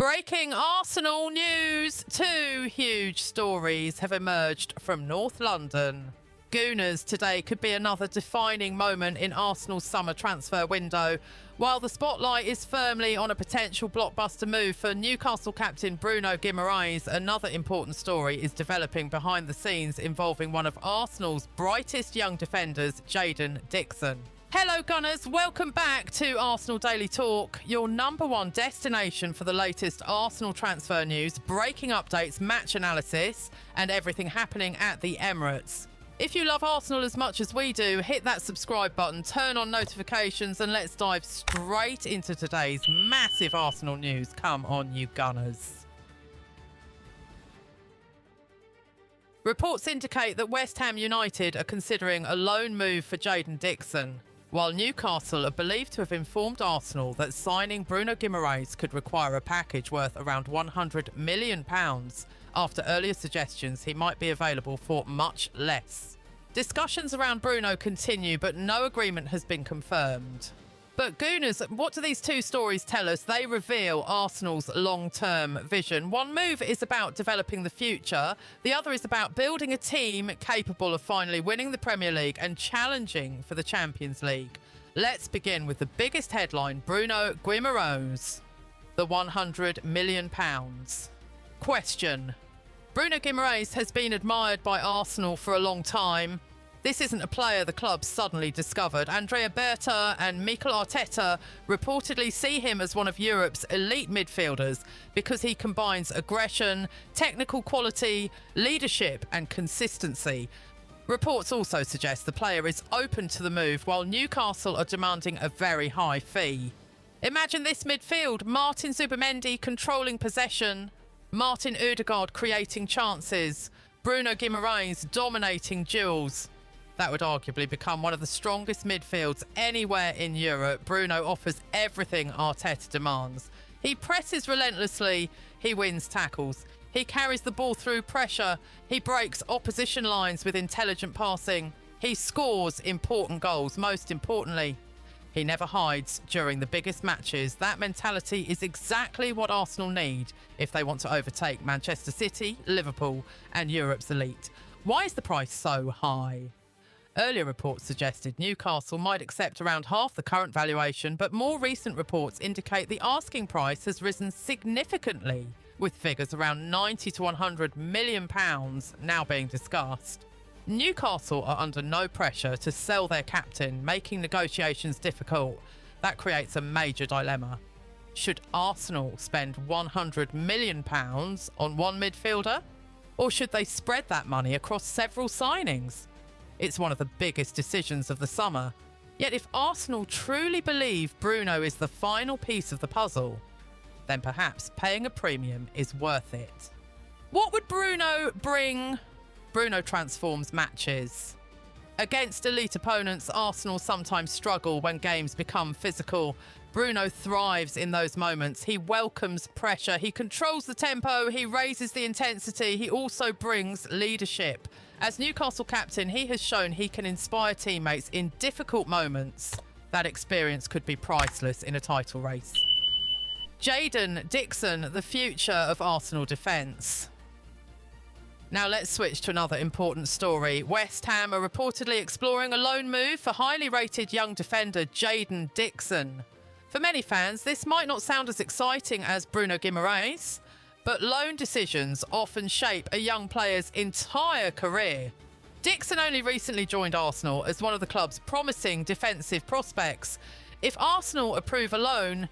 Breaking Arsenal news! Two huge stories have emerged from North London. Gooners today could be another defining moment in Arsenal's summer transfer window, while the spotlight is firmly on a potential blockbuster move for Newcastle captain Bruno Guimarães. Another important story is developing behind the scenes involving one of Arsenal's brightest young defenders, Jaden Dixon. Hello Gunners, welcome back to Arsenal Daily Talk, your number one destination for the latest Arsenal transfer news, breaking updates, match analysis and everything happening at the Emirates. If you love Arsenal as much as we do, hit that subscribe button, turn on notifications and let's dive straight into today's massive Arsenal news. Come on you Gunners. Reports indicate that West Ham United are considering a loan move for Jaden Dixon, while Newcastle are believed to have informed Arsenal that signing Bruno Guimarães could require a package worth around £100 million after earlier suggestions he might be available for much less. Discussions around Bruno continue, but no agreement has been confirmed. But Gooners, what do these two stories tell us? They reveal Arsenal's long-term vision. One move is about developing the future. The other is about building a team capable of finally winning the Premier League and challenging for the Champions League. Let's begin with the biggest headline, Bruno Guimarães, the £100 million. Question. Bruno Guimarães has been admired by Arsenal for a long time. This isn't a player the club suddenly discovered. Andrea Berta and Mikel Arteta reportedly see him as one of Europe's elite midfielders because he combines aggression, technical quality, leadership and consistency. Reports also suggest the player is open to the move, while Newcastle are demanding a very high fee. Imagine this midfield: Martin Zubimendi controlling possession, Martin Ødegaard creating chances, Bruno Guimarães dominating duels. That would arguably become one of the strongest midfields anywhere in Europe. Bruno offers everything Arteta demands. He presses relentlessly, he wins tackles, he carries the ball through pressure, he breaks opposition lines with intelligent passing, he scores important goals. Most importantly, he never hides during the biggest matches. That mentality is exactly what Arsenal need if they want to overtake Manchester City, Liverpool and Europe's elite. Why is the price so high? Earlier reports suggested Newcastle might accept around half the current valuation, but more recent reports indicate the asking price has risen significantly, with figures around £90 to £100 million now being discussed. Newcastle are under no pressure to sell their captain, making negotiations difficult. That creates a major dilemma. Should Arsenal spend £100 million on one midfielder? Or should they spread that money across several signings? It's one of the biggest decisions of the summer. Yet if Arsenal truly believe Bruno is the final piece of the puzzle, then perhaps paying a premium is worth it. What would Bruno bring? Bruno transforms matches. Against elite opponents, Arsenal sometimes struggle when games become physical. Bruno thrives in those moments. He welcomes pressure. He controls the tempo. He raises the intensity. He also brings leadership. As Newcastle captain, he has shown he can inspire teammates in difficult moments. That experience could be priceless in a title race. Jaden Dixon, the future of Arsenal defence. Now let's switch to another important story. West Ham are reportedly exploring a loan move for highly rated young defender Jaden Dixon. For many fans, this might not sound as exciting as Bruno Guimarães, but loan decisions often shape a young player's entire career. Dixon only recently joined Arsenal as one of the club's promising defensive prospects. If Arsenal approve a loan,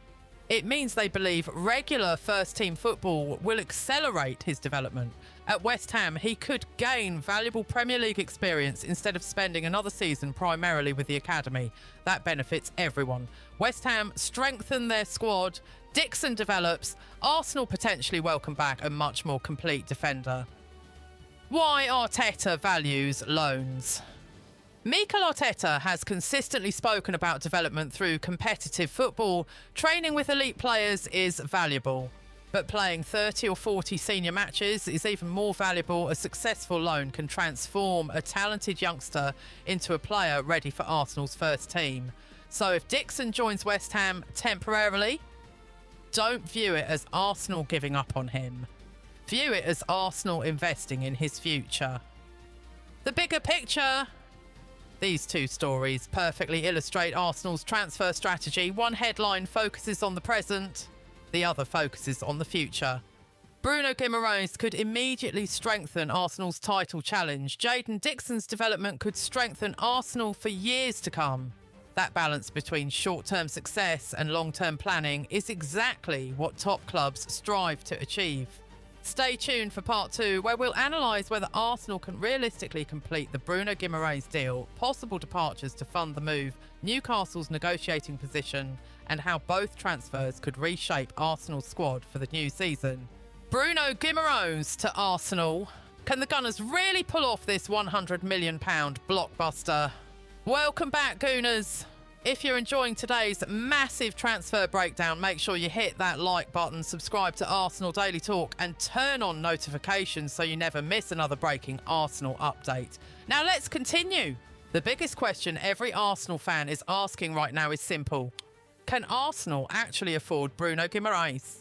it means they believe regular first-team football will accelerate his development. At West Ham, he could gain valuable Premier League experience instead of spending another season primarily with the academy. That benefits everyone. West Ham strengthen their squad, Dixon develops, Arsenal potentially welcome back a much more complete defender. Why Arteta values loans. Mikel Arteta has consistently spoken about development through competitive football. Training with elite players is valuable, but playing 30 or 40 senior matches is even more valuable. A successful loan can transform a talented youngster into a player ready for Arsenal's first team. So if Dixon joins West Ham temporarily, Don't view it as Arsenal giving up on him. View it as Arsenal investing in his future. The bigger picture. These two stories perfectly illustrate Arsenal's transfer strategy. One headline focuses on the present, the other focuses on the future. Bruno Guimarães could immediately strengthen Arsenal's title challenge. Jaden Dixon's development could strengthen Arsenal for years to come. That balance between short-term success and long-term planning is exactly what top clubs strive to achieve. Stay tuned for part 2, where we'll analyse whether Arsenal can realistically complete the Bruno Guimarães deal, possible departures to fund the move, Newcastle's negotiating position, and how both transfers could reshape Arsenal's squad for the new season. Bruno Guimarães to Arsenal. Can the Gunners really pull off this £100 million blockbuster? Welcome back, Gooners. If you're enjoying today's massive transfer breakdown, make sure you hit that like button, subscribe to Arsenal Daily Talk and turn on notifications so you never miss another breaking Arsenal update. Now let's continue. The biggest question every Arsenal fan is asking right now is simple. Can Arsenal actually afford Bruno Guimarães?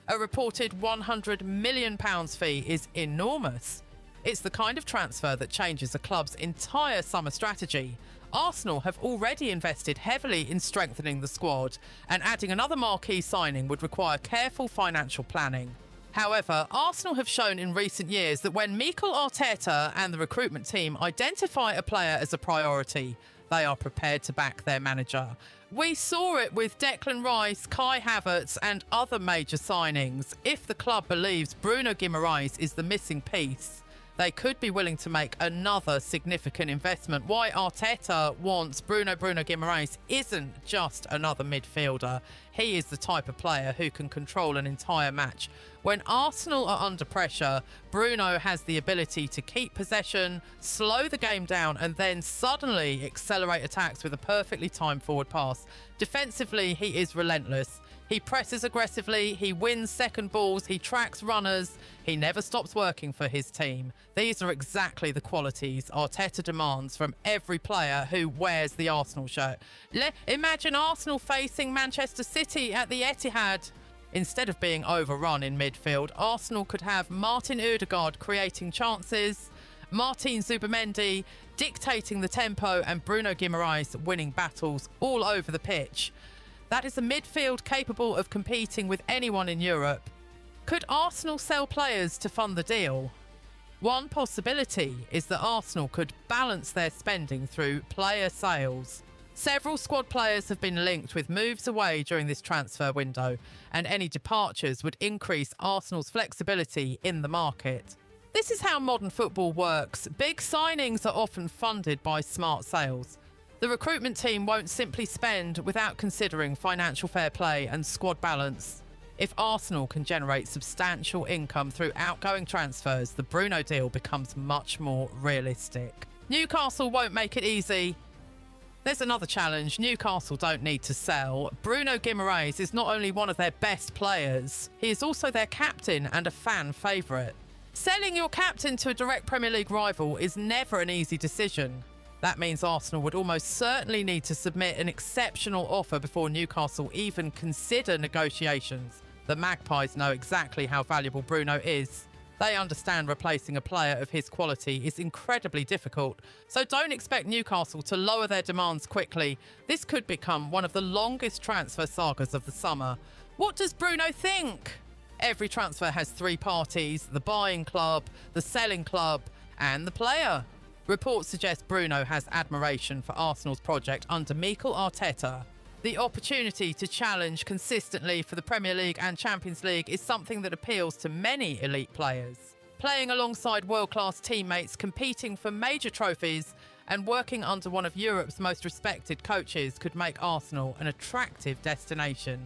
A reported £100 million fee is enormous. It's the kind of transfer that changes a club's entire summer strategy. Arsenal have already invested heavily in strengthening the squad, and adding another marquee signing would require careful financial planning. However, Arsenal have shown in recent years that when Mikel Arteta and the recruitment team identify a player as a priority, they are prepared to back their manager. We saw it with Declan Rice, Kai Havertz and other major signings. If the club believes Bruno Guimarães is the missing piece, they could be willing to make another significant investment. Why Arteta wants Bruno Guimarães isn't just another midfielder. He is the type of player who can control an entire match. When Arsenal are under pressure, Bruno has the ability to keep possession, slow the game down, and then suddenly accelerate attacks with a perfectly timed forward pass. Defensively, he is relentless. He presses aggressively, he wins second balls, he tracks runners, he never stops working for his team. These are exactly the qualities Arteta demands from every player who wears the Arsenal shirt. Imagine Arsenal facing Manchester City at the Etihad. Instead of being overrun in midfield, Arsenal could have Martin Ødegaard creating chances, Martin Zubimendi dictating the tempo, and Bruno Guimarães winning battles all over the pitch. That is a midfield capable of competing with anyone in Europe. Could Arsenal sell players to fund the deal? One possibility is that Arsenal could balance their spending through player sales. Several squad players have been linked with moves away during this transfer window, and any departures would increase Arsenal's flexibility in the market. This is how modern football works. Big signings are often funded by smart sales. The recruitment team won't simply spend without considering financial fair play and squad balance. If Arsenal can generate substantial income through outgoing transfers, the Bruno deal becomes much more realistic. Newcastle won't make it easy. There's another challenge. Newcastle don't need to sell. Bruno Guimarães is not only one of their best players, he is also their captain and a fan favourite. Selling your captain to a direct Premier League rival is never an easy decision. That means Arsenal would almost certainly need to submit an exceptional offer before Newcastle even consider negotiations. The Magpies know exactly how valuable Bruno is. They understand replacing a player of his quality is incredibly difficult, so don't expect Newcastle to lower their demands quickly. This could become one of the longest transfer sagas of the summer. What does Bruno think? Every transfer has three parties: the buying club, the selling club, and the player. Reports suggest Bruno has admiration for Arsenal's project under Mikel Arteta. The opportunity to challenge consistently for the Premier League and Champions League is something that appeals to many elite players. Playing alongside world-class teammates, competing for major trophies, and working under one of Europe's most respected coaches could make Arsenal an attractive destination.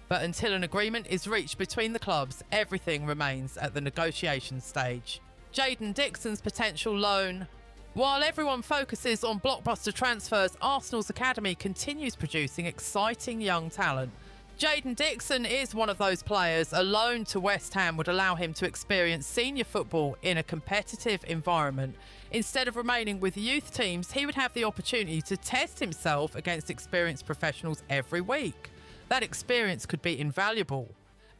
But until an agreement is reached between the clubs, everything remains at the negotiation stage. Jaden Dixon's potential loan. While everyone focuses on blockbuster transfers, Arsenal's academy continues producing exciting young talent. Jaden Dixon is one of those players. A loan to West Ham would allow him to experience senior football in a competitive environment. Instead of remaining with youth teams, he would have the opportunity to test himself against experienced professionals every week. That experience could be invaluable.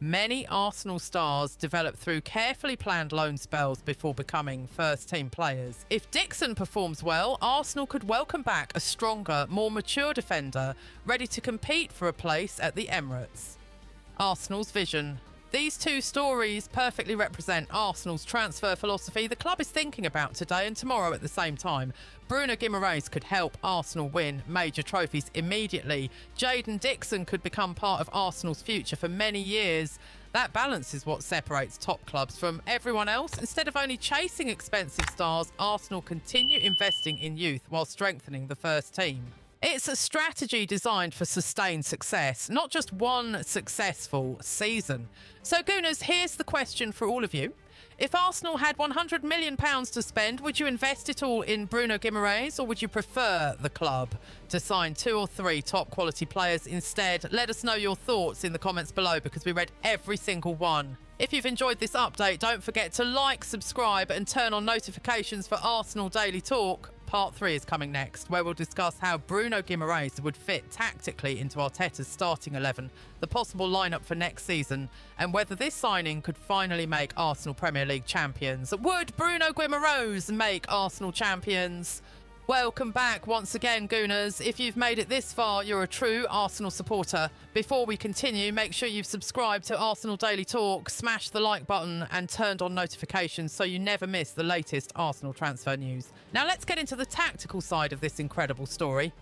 Many Arsenal stars develop through carefully planned loan spells before becoming first-team players. If Dixon performs well, Arsenal could welcome back a stronger, more mature defender ready to compete for a place at the Emirates. Arsenal's vision. These two stories perfectly represent Arsenal's transfer philosophy the club is thinking about today and tomorrow at the same time. Bruno Guimarães could help Arsenal win major trophies immediately. Jaden Dixon could become part of Arsenal's future for many years. That balance is what separates top clubs from everyone else. Instead of only chasing expensive stars, Arsenal continue investing in youth while strengthening the first team. It's a strategy designed for sustained success, not just one successful season. So, Gooners, here's the question for all of you. If Arsenal had £100 million to spend, would you invest it all in Bruno Guimarães, or would you prefer the club to sign 2 or 3 top quality players instead? Let us know your thoughts in the comments below, because we read every single one. If you've enjoyed this update, don't forget to like, subscribe and turn on notifications for Arsenal Daily Talk. Part 3 is coming next, where we'll discuss how Bruno Guimarães would fit tactically into Arteta's starting 11, the possible lineup for next season, and whether this signing could finally make Arsenal Premier League champions. Would Bruno Guimarães make Arsenal champions? Welcome back once again, Gooners. If you've made it this far, you're a true Arsenal supporter. Before we continue, make sure you've subscribed to Arsenal Daily Talk, smashed the like button and turned on notifications so you never miss the latest Arsenal transfer news. Now let's get into the tactical side of this incredible story.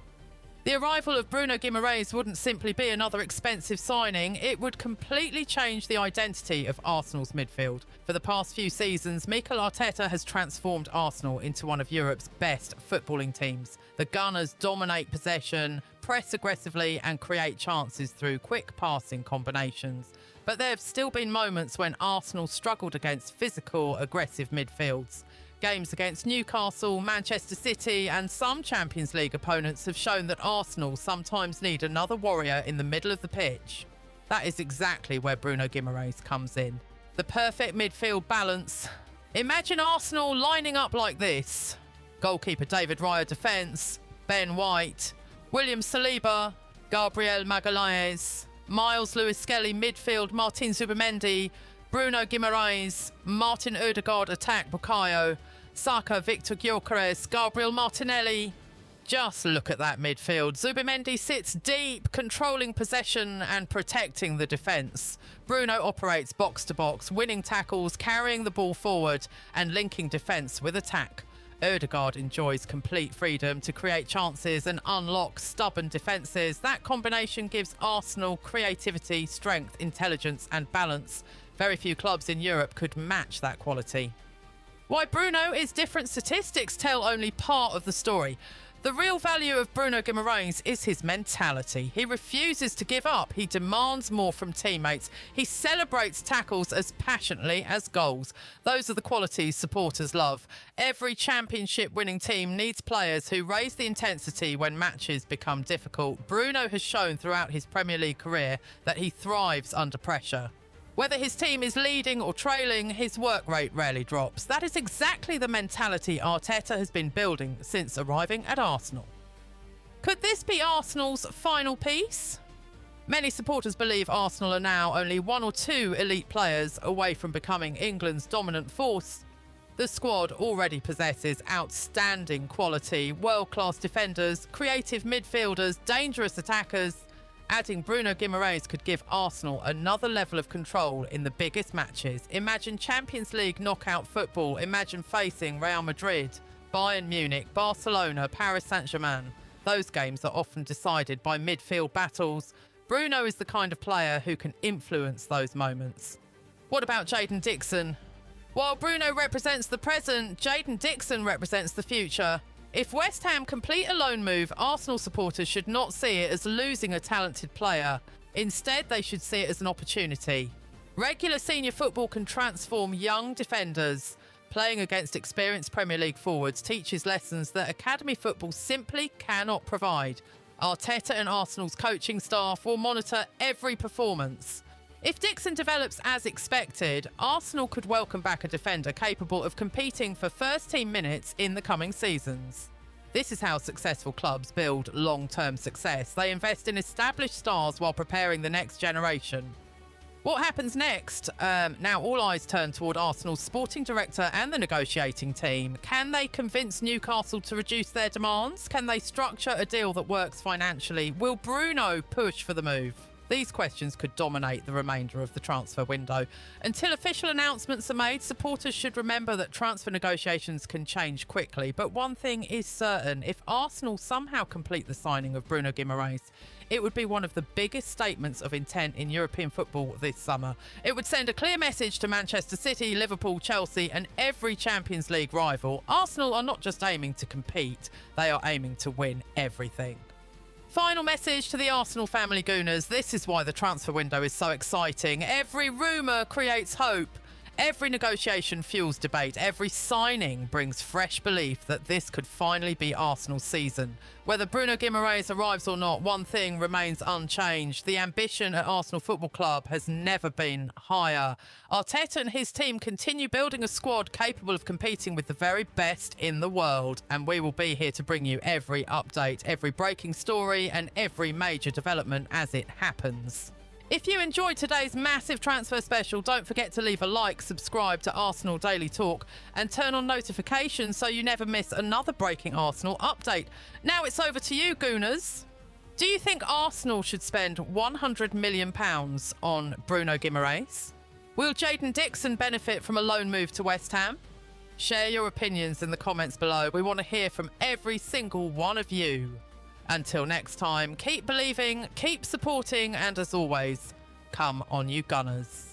The arrival of Bruno Guimarães wouldn't simply be another expensive signing, it would completely change the identity of Arsenal's midfield. For the past few seasons, Mikel Arteta has transformed Arsenal into one of Europe's best footballing teams. The Gunners dominate possession, press aggressively and create chances through quick passing combinations. But there have still been moments when Arsenal struggled against physical, aggressive midfields. Games against Newcastle, Manchester City and some Champions League opponents have shown that Arsenal sometimes need another warrior in the middle of the pitch. That is exactly where Bruno Guimarães comes in. The perfect midfield balance. Imagine Arsenal lining up like this. Goalkeeper David Raya defence, Ben White, William Saliba, Gabriel Magalhaes, Miles Lewis-Skelly midfield, Martin Zubimendi, Bruno Guimarães, Martin Odegaard attack, Bukayo, Saka, Victor Gyökeres, Gabriel Martinelli. Just look at that midfield. Zubimendi sits deep, controlling possession and protecting the defence. Bruno operates box to box, winning tackles, carrying the ball forward and linking defence with attack. Odegaard enjoys complete freedom to create chances and unlock stubborn defences. That combination gives Arsenal creativity, strength, intelligence and balance. Very few clubs in Europe could match that quality. Why Bruno is different statistics tell only part of the story. The real value of Bruno Guimarães is his mentality. He refuses to give up. He demands more from teammates. He celebrates tackles as passionately as goals. Those are the qualities supporters love. Every championship-winning team needs players who raise the intensity when matches become difficult. Bruno has shown throughout his Premier League career that he thrives under pressure. Whether his team is leading or trailing, his work rate rarely drops. That is exactly the mentality Arteta has been building since arriving at Arsenal. Could this be Arsenal's final piece? Many supporters believe Arsenal are now only 1 or 2 elite players away from becoming England's dominant force. The squad already possesses outstanding quality, world-class defenders, creative midfielders, dangerous attackers. Adding Bruno Guimarães could give Arsenal another level of control in the biggest matches. Imagine Champions League knockout football. Imagine facing Real Madrid, Bayern Munich, Barcelona, Paris Saint-Germain. Those games are often decided by midfield battles. Bruno is the kind of player who can influence those moments. What about Jaden Dixon? While Bruno represents the present, Jaden Dixon represents the future. If West Ham complete a loan move, Arsenal supporters should not see it as losing a talented player. Instead, they should see it as an opportunity. Regular senior football can transform young defenders. Playing against experienced Premier League forwards teaches lessons that academy football simply cannot provide. Arteta and Arsenal's coaching staff will monitor every performance. If Dixon develops as expected, Arsenal could welcome back a defender capable of competing for first-team minutes in the coming seasons. This is how successful clubs build long-term success. They invest in established stars while preparing the next generation. What happens next? Now all eyes turn toward Arsenal's sporting director and the negotiating team. Can they convince Newcastle to reduce their demands? Can they structure a deal that works financially? Will Bruno push for the move? These questions could dominate the remainder of the transfer window. Until official announcements are made, supporters should remember that transfer negotiations can change quickly. But one thing is certain: if Arsenal somehow complete the signing of Bruno Guimarães, it would be one of the biggest statements of intent in European football this summer. It would send a clear message to Manchester City, Liverpool, Chelsea and every Champions League rival. Arsenal are not just aiming to compete, they are aiming to win everything. Final message to the Arsenal family Gooners. This is why the transfer window is so exciting. Every rumour creates hope. Every negotiation fuels debate. Every signing brings fresh belief that this could finally be Arsenal's season. Whether Bruno Guimarães arrives or not, one thing remains unchanged. The ambition at Arsenal Football Club has never been higher. Arteta and his team continue building a squad capable of competing with the very best in the world. And we will be here to bring you every update, every breaking story and every major development as it happens. If you enjoyed today's massive transfer special, don't forget to leave a like, subscribe to Arsenal Daily Talk and turn on notifications so you never miss another breaking Arsenal update. Now it's over to you, Gooners. Do you think Arsenal should spend £100 million on Bruno Guimarães? Will Jaden Dixon benefit from a loan move to West Ham? Share your opinions in the comments below. We want to hear from every single one of you. Until next time, keep believing, keep supporting, and as always, come on you Gunners.